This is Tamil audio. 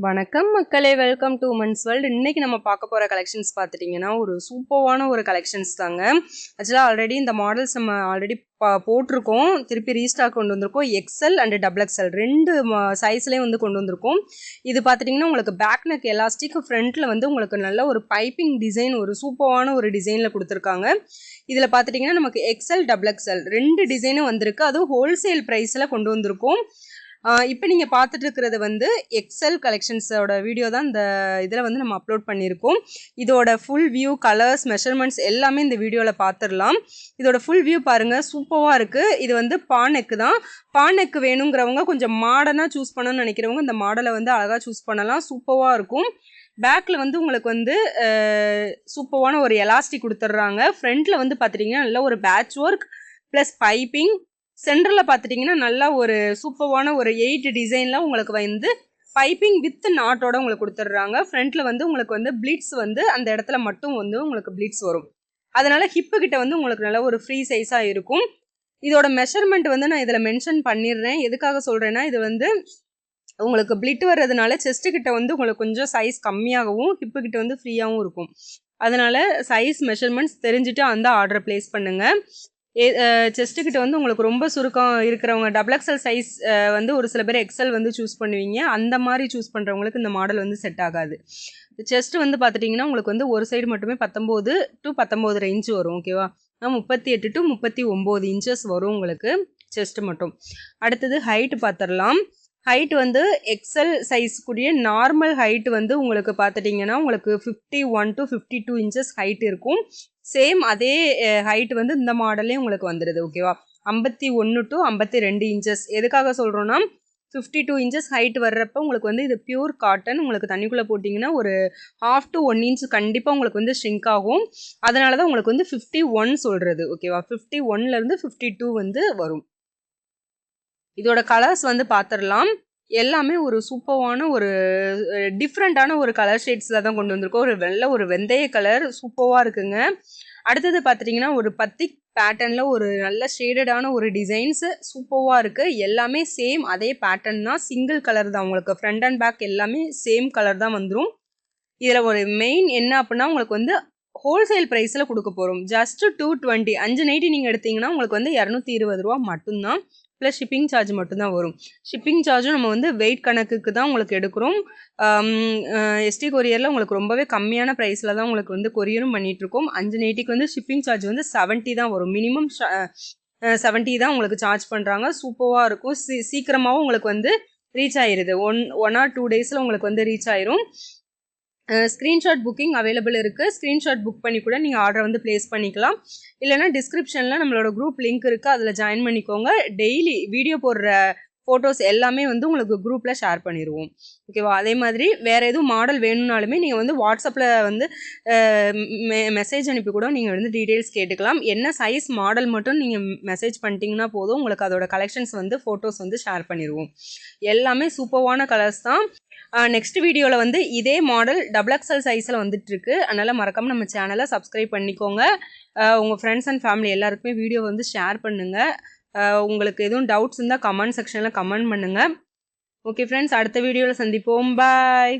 வணக்கம் மக்களே, வெல்கம் டு உமன்ஸ் வேர்ல்ட். இன்னைக்கு நம்ம பார்க்க போகிற கலெக்ஷன்ஸ் பார்த்துட்டிங்கன்னா ஒரு சூப்பரான ஒரு கலெக்ஷன்ஸ் தாங்க. ஆக்சுவலாக ஆல்ரெடி இந்த மாடல்ஸ் நம்ம ஆல்ரெடி போட்டிருக்கோம், திருப்பி ரீஸ்டாக் கொண்டு வந்திருக்கோம். எக்ஸ்எல் அண்ட் டபுள் எக்ஸ்எல் ரெண்டு சைஸ்லேயும் வந்து கொண்டு வந்திருக்கோம். இது பார்த்துட்டிங்கன்னா உங்களுக்கு பேக் நெக் எலாஸ்டிக், ஃப்ரண்ட்டில் வந்து உங்களுக்கு நல்ல ஒரு பைப்பிங் டிசைன், ஒரு சூப்பரான ஒரு டிசைனில் கொடுத்துருக்காங்க. இதில் பார்த்துட்டிங்கன்னா நமக்கு எக்ஸ்எல் டபுள் எக்ஸ்எல் ரெண்டு டிசைனும் வந்திருக்கு. அதுவும் ஹோல்சேல் ப்ரைஸில் கொண்டு வந்திருக்கோம். இப்போ நீங்கள் பார்த்துட்டு இருக்கிறது வந்து எக்ஸ்எல் கலெக்ஷன்ஸோட வீடியோ தான் இந்த இதில் வந்து நம்ம அப்லோட் பண்ணியிருக்கோம். இதோட ஃபுல் வியூ, கலர்ஸ், மெஷர்மெண்ட்ஸ் எல்லாமே இந்த வீடியோவில் பார்த்துடலாம். இதோட ஃபுல் வியூ பாருங்கள், சூப்பராக இருக்குது. இது வந்து பானெக்கு தான். பானெக்கு வேணுங்கிறவங்க, கொஞ்சம் மாடர்னாக சூஸ் பண்ணணும்னு நினைக்கிறவங்க இந்த மாடலை வந்து அழகாக சூஸ் பண்ணலாம். சூப்பராக இருக்கும். பேக்கில் வந்து உங்களுக்கு வந்து சூப்பரான ஒரு எலாஸ்டிக் கொடுத்துட்றாங்க. ஃப்ரண்ட்டில் வந்து பார்த்துட்டிங்கன்னா நல்ல ஒரு பேட்ச் ஒர்க் ப்ளஸ் பைப்பிங். சென்டரில் பார்த்துட்டிங்கன்னா நல்லா ஒரு சூப்பரான ஒரு 8 டிசைனில் உங்களுக்கு வந்து பைப்பிங் வித் நாட்டோட உங்களுக்கு கொடுத்துட்றாங்க. ஃப்ரண்ட்டில் வந்து உங்களுக்கு வந்து ப்ளீட்ஸ் வந்து அந்த இடத்துல மட்டும் வந்து உங்களுக்கு ப்ளீட்ஸ் வரும். அதனால் ஹிப்பு கிட்ட வந்து உங்களுக்கு நல்ல ஒரு ஃப்ரீ சைஸாக இருக்கும். இதோட மெஷர்மெண்ட் வந்து நான் இதில் மென்ஷன் பண்ணிடுறேன். எதுக்காக சொல்கிறேன்னா, இது வந்து உங்களுக்கு ப்ளிட் வர்றதுனால செஸ்ட்டு கிட்ட வந்து உங்களுக்கு கொஞ்சம் சைஸ் கம்மியாகவும் ஹிப்பு கிட்ட வந்து ஃப்ரீயாகவும் இருக்கும். அதனால் சைஸ் மெஷர்மெண்ட்ஸ் தெரிஞ்சுட்டு அந்த ஆர்டரை ப்ளேஸ் பண்ணுங்கள். செஸ்ட்டு கிட்ட வந்து உங்களுக்கு ரொம்ப சுருக்கம் இருக்கிறவங்க டபுள் எக்ஸ்எல் சைஸ் வந்து ஒரு சில பேர் எக்ஸ்எல் வந்து சூஸ் பண்ணுவீங்க. அந்த மாதிரி சூஸ் பண்ணுறவங்களுக்கு இந்த மாடல் வந்து செட் ஆகாது. செஸ்ட்டு வந்து பார்த்துட்டிங்கன்னா உங்களுக்கு வந்து ஒரு சைடு மட்டுமே 19 to 19 இன்ச்சு வரும். ஓகேவா? 38 to 39 இன்ச்சஸ் வரும் உங்களுக்கு செஸ்ட்டு மட்டும். அடுத்தது ஹைட்டு பார்த்துடலாம். ஹைட் வந்து எக்ஸ்எல் சைஸ்க்குரிய நார்மல் ஹைட் வந்து உங்களுக்கு பார்த்துட்டிங்கன்னா உங்களுக்கு 51 to 52 இன்ச்சஸ் ஹைட் இருக்கும். சேம் அதே ஹைட் வந்து இந்த மாடலே உங்களுக்கு வந்துடுது. ஓகேவா? 51 to 52 இன்ச்சஸ். எதுக்காக சொல்கிறோன்னா, 52 இன்ச்சஸ் ஹைட் வர்றப்போ உங்களுக்கு வந்து இது பியூர் காட்டன். உங்களுக்கு தண்ணிக்குள்ளே போட்டிங்கன்னா ஒரு 1/2 to 1 இன்ச் கண்டிப்பாக உங்களுக்கு வந்து ஷ்ரிங்க் ஆகும். அதனால தான் உங்களுக்கு வந்து 51 சொல்கிறது. ஓகேவா? 51லேருந்து 52 வந்து வரும். இதோட கலர்ஸ் வந்து பார்த்துடலாம். எல்லாமே ஒரு சூப்பரான ஒரு டிஃப்ரெண்ட்டான ஒரு கலர் ஷேட்ஸில் தான் கொண்டு வந்திருக்கோம். ஒரு வெந்தய கலர் சூப்பராக இருக்குங்க. அடுத்தது பார்த்துட்டிங்கன்னா ஒரு பத்திக் பேட்டர்னில் ஒரு நல்ல ஷேடடான ஒரு டிசைன்ஸு சூப்பராக இருக்குது. எல்லாமே சேம் அதே பேட்டர்ன் தான், சிங்கிள் கலர் தான். உங்களுக்கு ஃப்ரண்ட் அண்ட் பேக் எல்லாமே சேம் கலர் தான் வந்துடும். இதில் ஒரு மெயின் என்ன அப்படின்னா, உங்களுக்கு வந்து ஹோல்சேல் ப்ரைஸில் கொடுக்க போகிறோம். ஜஸ்ட்டு 220 5 நைட்டி நீங்கள் எடுத்திங்கன்னா உங்களுக்கு வந்து 220 ரூபா மட்டும்தான். ப்ளஸ் ஷிப்பிங் சார்ஜ் மட்டும்தான் வரும். ஷிப்பிங் சார்ஜும் நம்ம வந்து வெயிட் கணக்குக்கு தான் உங்களுக்கு எடுக்கிறோம். எஸ்டி கொரியரில் உங்களுக்கு ரொம்பவே கம்மியான ப்ரைஸில் தான் உங்களுக்கு வந்து கொரியரும் பண்ணிகிட்ருக்கோம். 5 நைட்டிக்கு வந்து ஷிப்பிங் சார்ஜ் வந்து 70 தான் வரும். மினிமம் 70 தான் உங்களுக்கு சார்ஜ் பண்ணுறாங்க. சூப்பராக இருக்கும். சீக்கிரமாகவும் உங்களுக்கு வந்து ரீச் ஆயிடுது. ஒன் ஆர் 2 டேஸில் உங்களுக்கு வந்து ரீச் ஆயிரும். ஸ்க்ரீன்ஷாட் புக்கிங் அவைலபிள் இருக்குது. ஸ்க்ரீன்ஷாட் புக் பண்ணி கூட நீங்கள் ஆர்டரை வந்து ப்ளேஸ் பண்ணிக்கலாம். இல்லைனா டிஸ்கிரிப்ஷனில் நம்மளோட குரூப் லிங்க் இருக்குது, அதில் ஜாயின் பண்ணிக்கோங்க. டெய்லி வீடியோ போடுற ஃபோட்டோஸ் எல்லாமே வந்து உங்களுக்கு குரூப்பில் ஷேர் பண்ணிடுவோம். ஓகேவா? அதே மாதிரி வேறு எதுவும் மாடல் வேணும்னாலுமே நீங்கள் வந்து வாட்ஸ்அப்பில் வந்து மெசேஜ் அனுப்பி கூட நீங்கள் வந்து டீட்டெயில்ஸ் கேட்டுக்கலாம். என்ன சைஸ் மாடல் மட்டும் நீங்கள் மெசேஜ் பண்ணிட்டீங்கன்னா போதும், உங்களுக்கு அதோட கலெக்ஷன்ஸ் வந்து ஃபோட்டோஸ் வந்து ஷேர் பண்ணிடுவோம். எல்லாமே சூப்பரான கலர்ஸ் தான். நெக்ஸ்ட் வீடியோவில் வந்து இதே மாடல் டபுள் எக்ஸ்எல் சைஸில் வந்துட்டுருக்கு. அதனால் மறக்காமல் நம்ம சேனலை சப்ஸ்கிரைப் பண்ணிக்கோங்க. உங்கள் ஃப்ரெண்ட்ஸ் அண்ட் ஃபேமிலி எல்லாருக்குமே வீடியோ வந்து ஷேர் பண்ணுங்கள். உங்களுக்கு எதுவும் டவுட்ஸ் இருந்தால் கமெண்ட் செக்ஷனில் கமெண்ட் பண்ணுங்கள். ஓகே ஃப்ரெண்ட்ஸ், அடுத்த வீடியோவில் சந்திப்போம். பாய்.